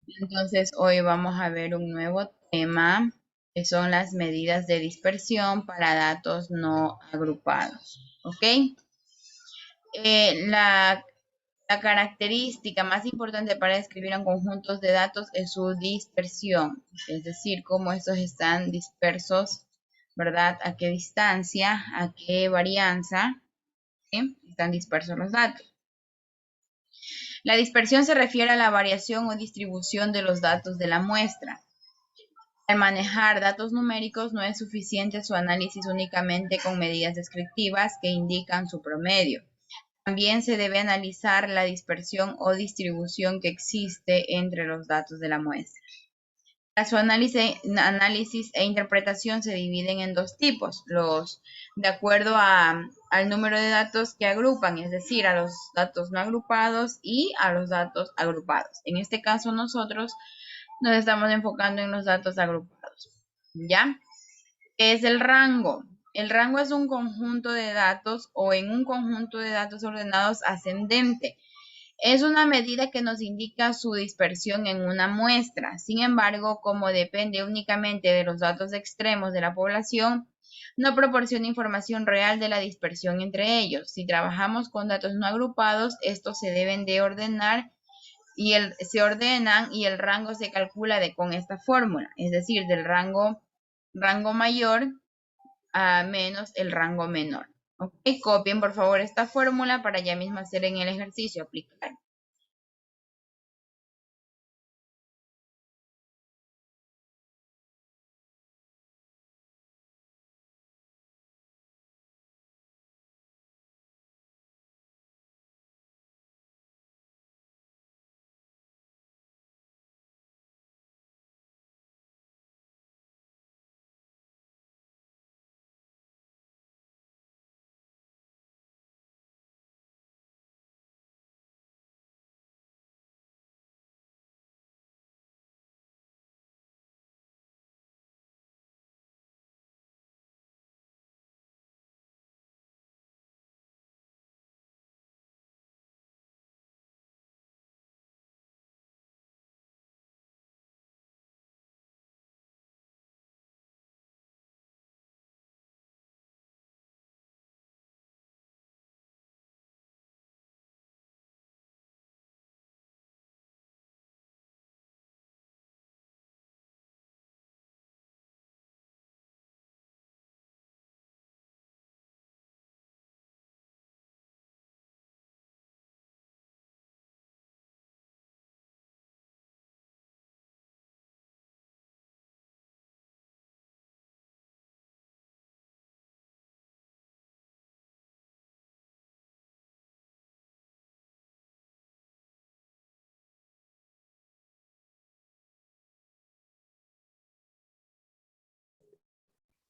Entonces, hoy vamos a ver un nuevo tema que son las medidas de dispersión para datos no agrupados. ¿Ok? La característica más importante para describir un conjunto de datos es su dispersión, es decir, cómo estos están dispersos, ¿verdad? A qué distancia, a qué varianza, ¿sí? Están dispersos los datos. La dispersión se refiere a la variación o distribución de los datos de la muestra. Al manejar datos numéricos no es suficiente su análisis únicamente con medidas descriptivas que indican su promedio. También se debe analizar la dispersión o distribución que existe entre los datos de la muestra. Su análisis e interpretación se dividen en dos tipos, de acuerdo al número de datos que agrupan, es decir, a los datos no agrupados y a los datos agrupados. En este caso nosotros nos estamos enfocando en los datos agrupados. ¿Ya? ¿Qué es el rango? El rango es un conjunto de datos o en un conjunto de datos ordenados ascendente. Es una medida que nos indica su dispersión en una muestra. Sin embargo, como depende únicamente de los datos extremos de la población, no proporciona información real de la dispersión entre ellos. Si trabajamos con datos no agrupados, estos se deben de ordenar y se ordenan y el rango se calcula con esta fórmula, es decir, del rango mayor a menos el rango menor. Ok, copien por favor esta fórmula para ya mismo hacer en el ejercicio aplicar.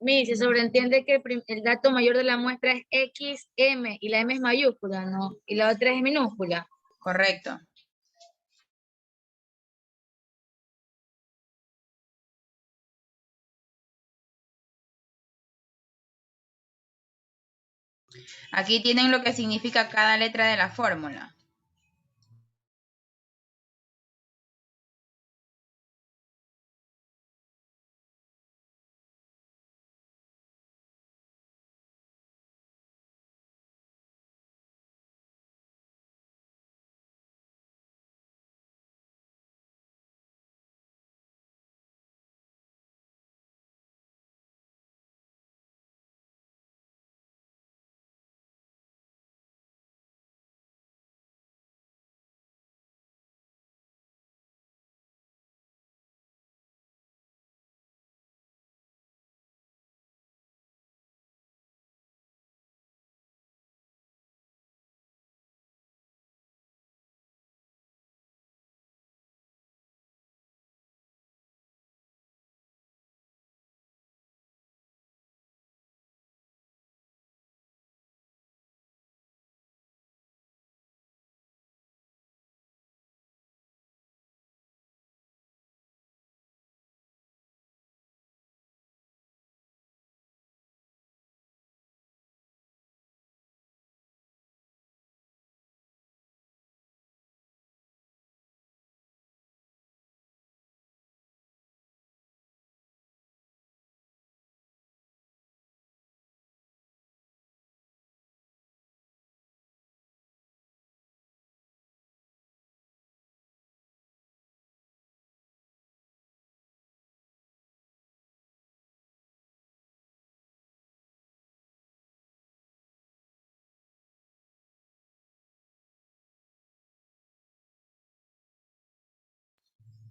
Mi, se sobreentiende que el dato mayor de la muestra es X, M y la M es mayúscula, ¿no? Y la otra es minúscula. Correcto. Aquí tienen lo que significa cada letra de la fórmula.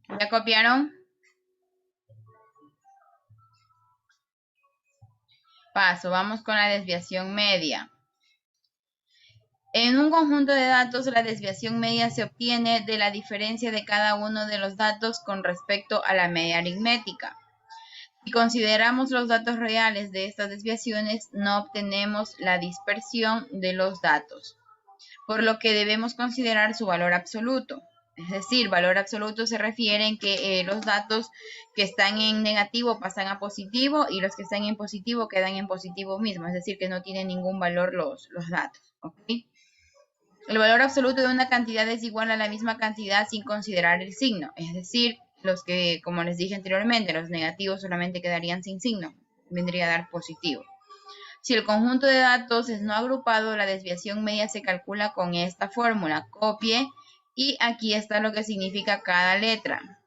¿Ya copiaron? Paso, vamos con la desviación media. En un conjunto de datos, la desviación media se obtiene de la diferencia de cada uno de los datos con respecto a la media aritmética. Si consideramos los datos reales de estas desviaciones, no obtenemos la dispersión de los datos, por lo que debemos considerar su valor absoluto. Es decir, valor absoluto se refiere en que los datos que están en negativo pasan a positivo y los que están en positivo quedan en positivo mismo, es decir, que no tienen ningún valor los datos. ¿Ok? El valor absoluto de una cantidad es igual a la misma cantidad sin considerar el signo, es decir, los que, como les dije anteriormente, los negativos solamente quedarían sin signo, vendría a dar positivo. Si el conjunto de datos es no agrupado, la desviación media se calcula con esta fórmula. Copie y aquí está lo que significa cada letra.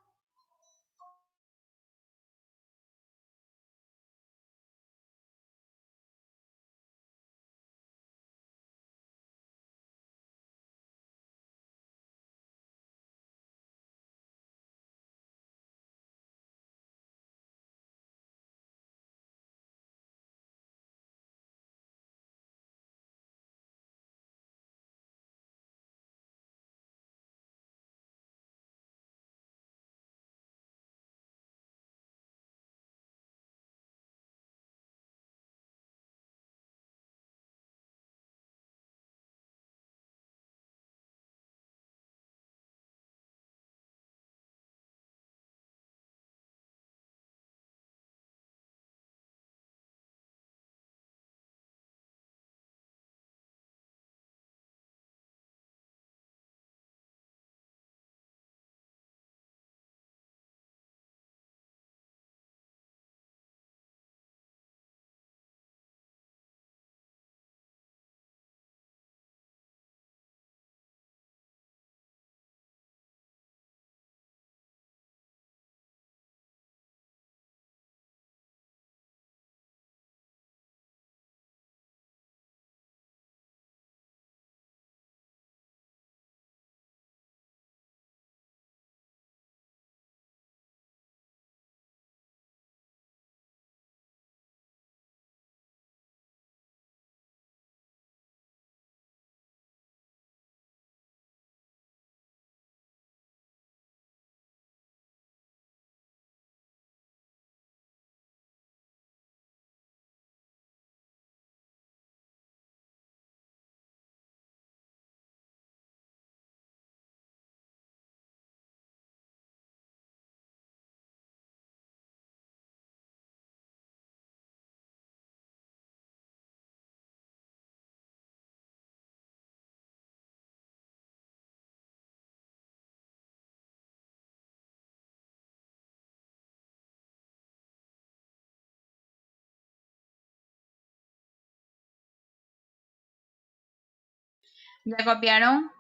¿Ya copiaron?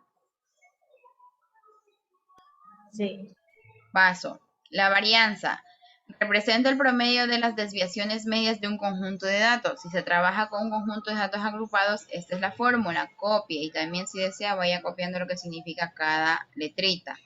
Sí. Paso. La varianza representa el promedio de las desviaciones medias de un conjunto de datos. Si se trabaja con un conjunto de datos agrupados, esta es la fórmula. Copie y también si desea vaya copiando lo que significa cada letrita.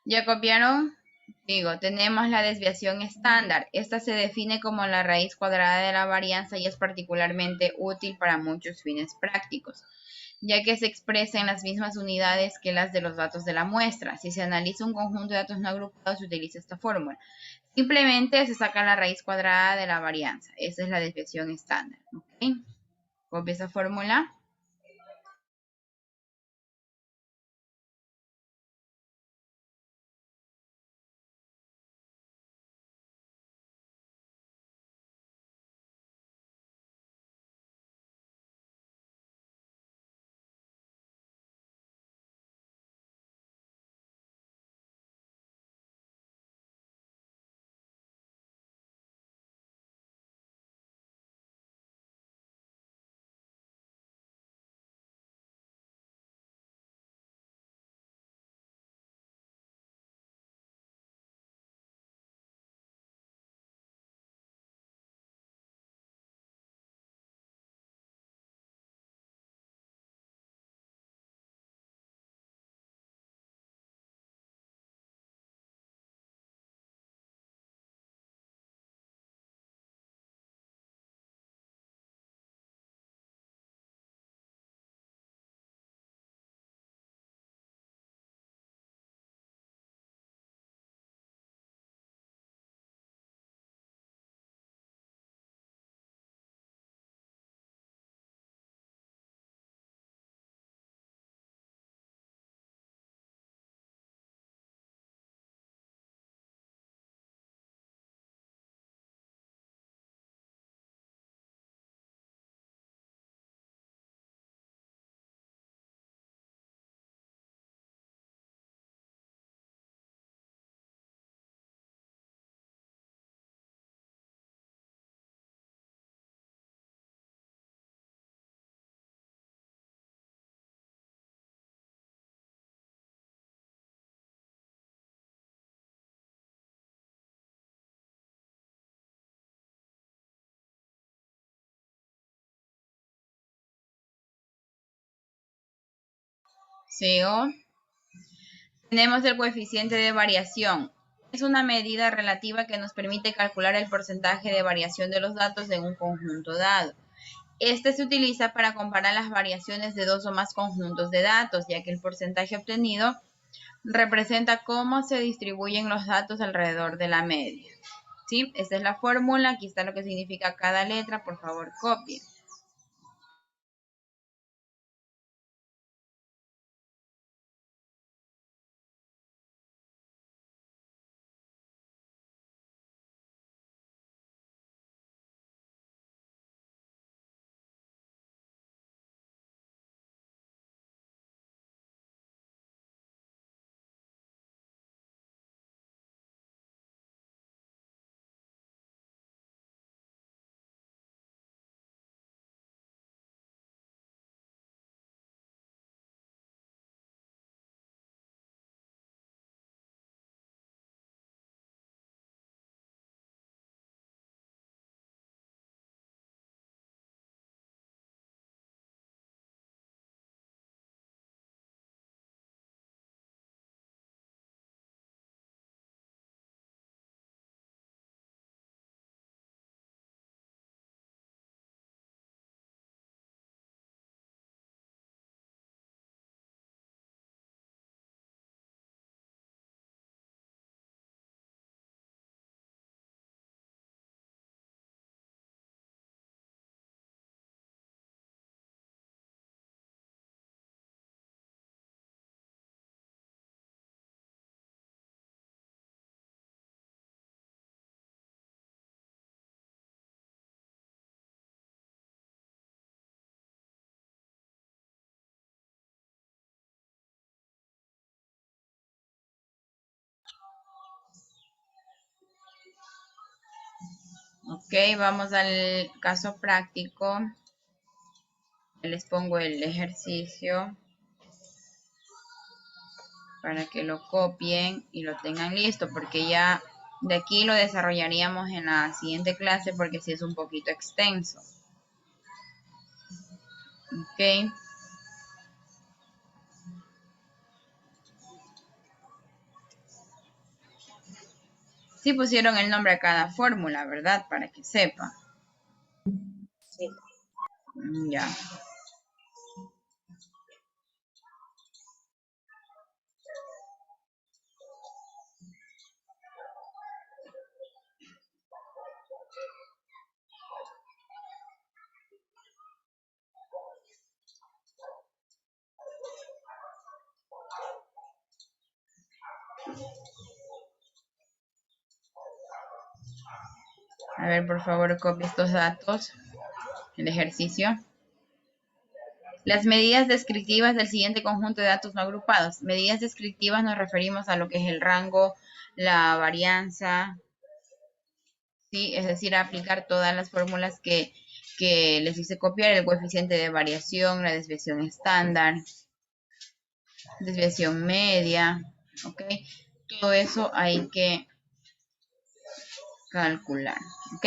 ¿Ya copiaron? Digo, tenemos la desviación estándar. Esta se define como la raíz cuadrada de la varianza y es particularmente útil para muchos fines prácticos, ya que se expresa en las mismas unidades que las de los datos de la muestra. Si se analiza un conjunto de datos no agrupados, se utiliza esta fórmula. Simplemente se saca la raíz cuadrada de la varianza. Esa es la desviación estándar. ¿Ok? Copia esa fórmula. Sigo. Tenemos el coeficiente de variación. Es una medida relativa que nos permite calcular el porcentaje de variación de los datos en un conjunto dado. Este se utiliza para comparar las variaciones de dos o más conjuntos de datos, ya que el porcentaje obtenido representa cómo se distribuyen los datos alrededor de la media. ¿Sí? Esta es la fórmula. Aquí está lo que significa cada letra. Por favor, copien. Ok, vamos al caso práctico. Les pongo el ejercicio para que lo copien y lo tengan listo, porque ya de aquí lo desarrollaríamos en la siguiente clase porque sí es un poquito extenso. Ok. Sí pusieron el nombre a cada fórmula, ¿verdad? Para que sepa. Sí. Ya. A ver, por favor, copie estos datos. El ejercicio. Las medidas descriptivas del siguiente conjunto de datos no agrupados. Medidas descriptivas nos referimos a lo que es el rango, la varianza, ¿sí? Es decir, a aplicar todas las fórmulas que les hice copiar, el coeficiente de variación, la desviación estándar, desviación media, ¿ok? Todo eso hay que calcular, ¿ok?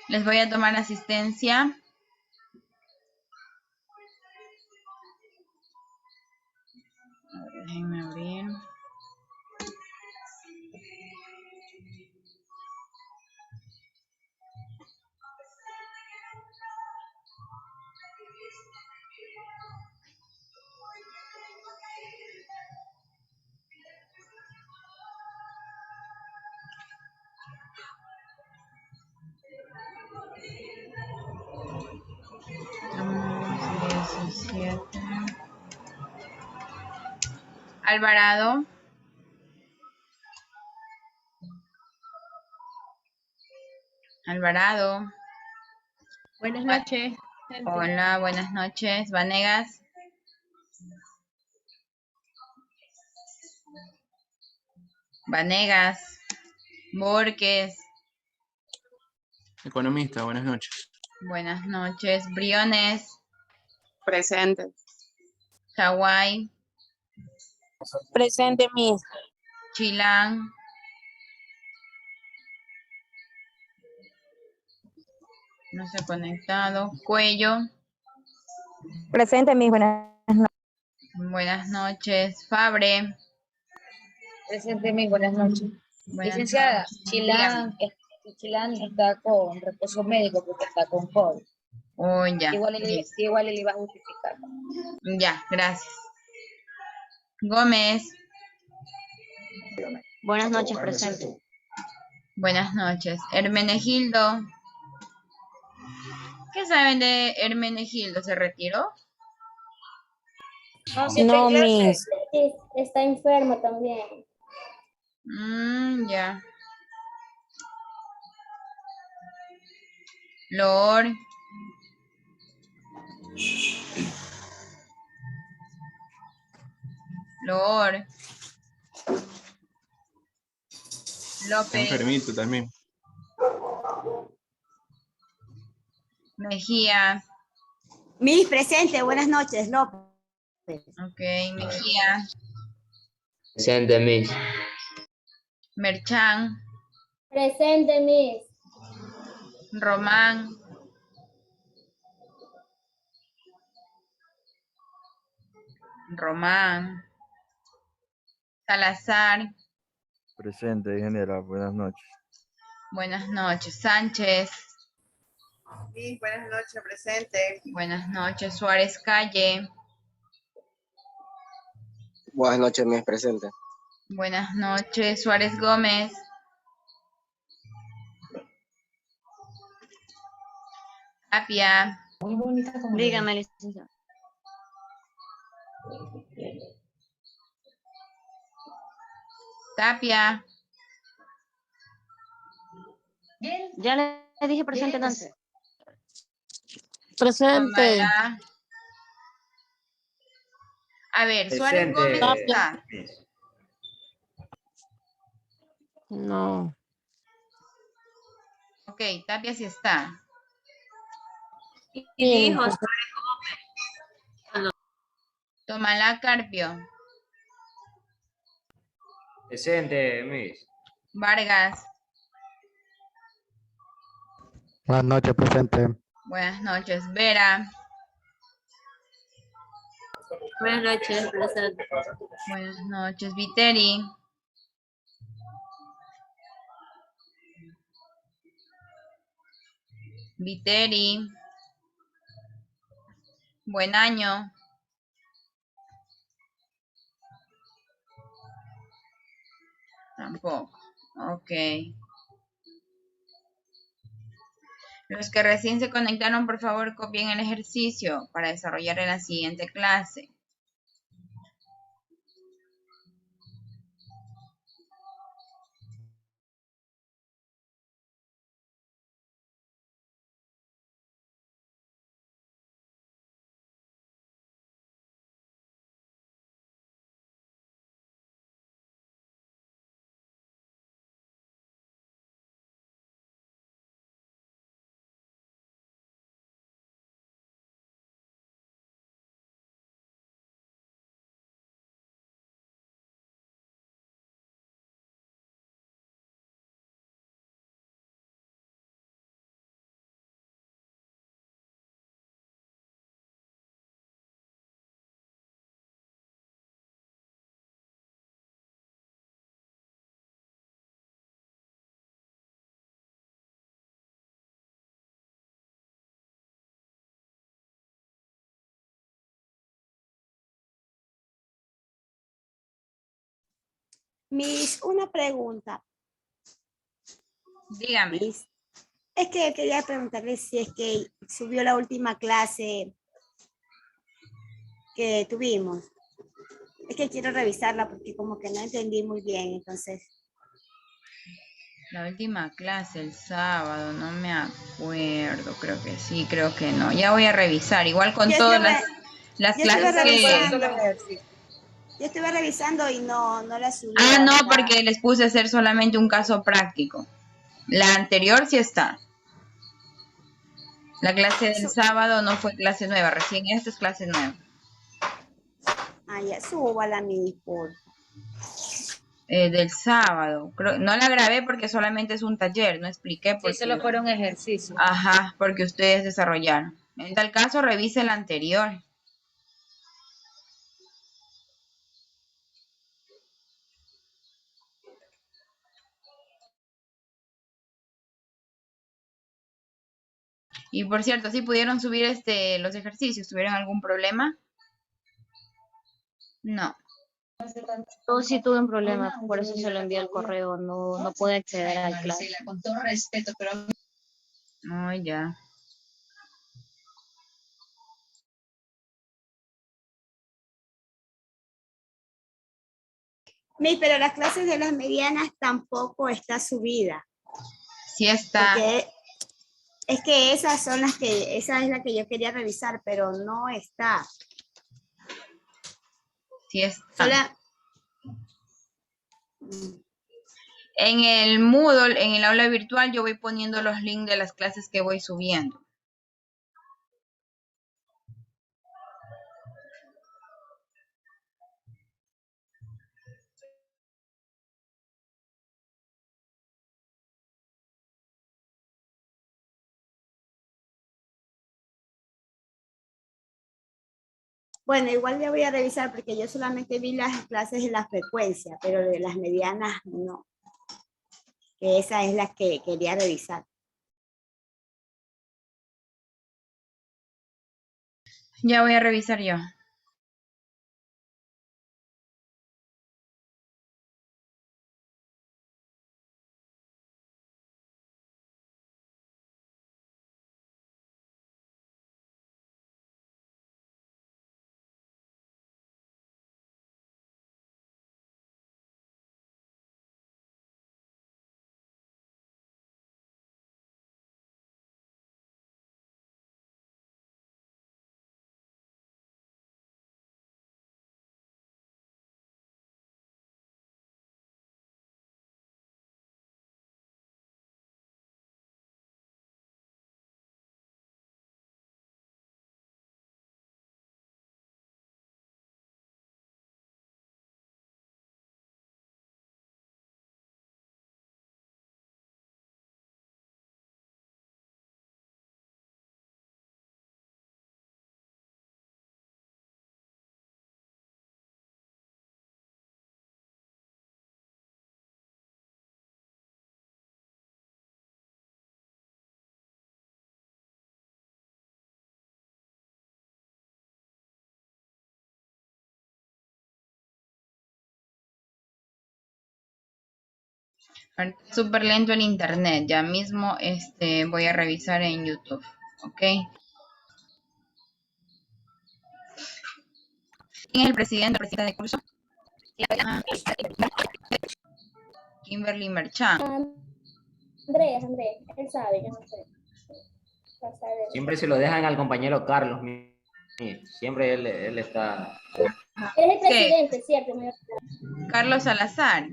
Les voy a tomar asistencia. A ver, déjenme abrir. Estamos 17. Alvarado. Alvarado. Buenas noches, gente. Hola, buenas noches. Vanegas. Vanegas, Borges, Economista, buenas noches. buenas noches. Briones, Presente. Hawái, Presente, Miss. Chilán, no se ha conectado. Cuello, Presente, Miss. buenas noches. Fabre, Presente, Miss, buenas noches. buenas Licenciada, noches. Dígame. Chilán está con reposo médico porque está con COVID. Oh, ya. Igual él Listo. iba a justificar. Ya, gracias. Gómez, Buenas noches, presente. buenas noches. Hermenegildo, ¿qué saben de Hermenegildo? ¿Se retiró? No, si está No, en clase. Miss. Sí, está enfermo también. Ya. Lor, Está López, enfermito también. Mejía, Miss, presente, buenas noches, López. ok, Mejía, Presente, Miss. Merchán, Presente, Miss. Román, Salazar, Presente, general. Buenas noches. buenas noches. Sánchez, Sí, buenas noches, presente. buenas noches. Suárez Calle, Buenas noches, Miss. Presente. buenas noches. Suárez Gómez, Tapia, Dígame, licenciada. Tapia, Ya le dije presente entonces. Presente. Tomalá. A ver, Suárez Gómez está. No. Ok, Tapia sí está. Dijo, Tomalá Carpio, Presente, Miss. Vargas, Buenas noches, presente. buenas noches. Vera, buenas noches, presente. buenas noches. Viteri, buen año. Tampoco. Ok. Los que recién se conectaron, por favor, copien el ejercicio para desarrollar en la siguiente clase. Miss, una pregunta. Dígame. Miss, es que quería preguntarle si es que subió la última clase que tuvimos. Es que quiero revisarla porque como que no entendí muy bien, entonces. La última clase el sábado, no me acuerdo, creo que sí, creo que no. Ya voy a revisar, igual con Yo todas estuve- las yo estuve clases que... revisando. Yo estuve revisando y no la subí. Ah, no, porque les puse a hacer solamente un caso práctico. La anterior sí está. La clase del sábado no fue clase nueva, recién esta es clase nueva. Ah, ya, súbala, mi por. Del sábado. No la grabé porque solamente es un taller, no expliqué por Sí, solo fuera un ejercicio. Ajá, porque ustedes desarrollaron. En tal caso, revise la anterior. Y por cierto, ¿sí pudieron subir los ejercicios? ¿Tuvieron algún problema? No. Yo sí tuve un problema, por eso se lo envié al correo, no pude acceder a la clase. Con todo respeto, pero Oh, ya. Pero las clases de las medianas tampoco está subida. Sí está. Porque es que esa es la que yo quería revisar, pero no está. Sí está. En el Moodle, en el aula virtual, yo voy poniendo los links de las clases que voy subiendo. Bueno, igual ya voy a revisar porque yo solamente vi las clases de la frecuencia, pero de las medianas no. Que esa es la que quería revisar. Ya voy a revisar yo. Súper lento el internet. Ya mismo voy a revisar en YouTube. ¿Ok? ¿Quién es el presidente de curso? Kimberly Merchant. Andrés, él sabe, yo no sé. Siempre se lo dejan al compañero Carlos. Siempre él está... Él es el presidente, ¿cierto? Carlos Salazar.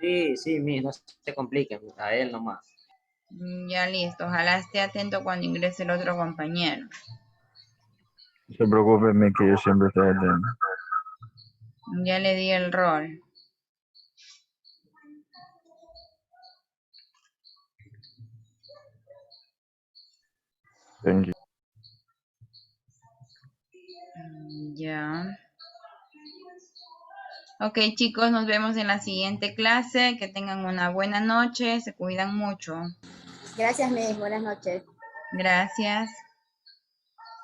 Sí, no se compliquen, a él nomás. Ya listo. Ojalá esté atento cuando ingrese el otro compañero. No se preocupe, que yo siempre estoy atento. Ya le di el rol. Thank you. Ya. Ok, chicos, nos vemos en la siguiente clase. Que tengan una buena noche. Se cuidan mucho. Gracias, Miss. Buenas noches. Gracias.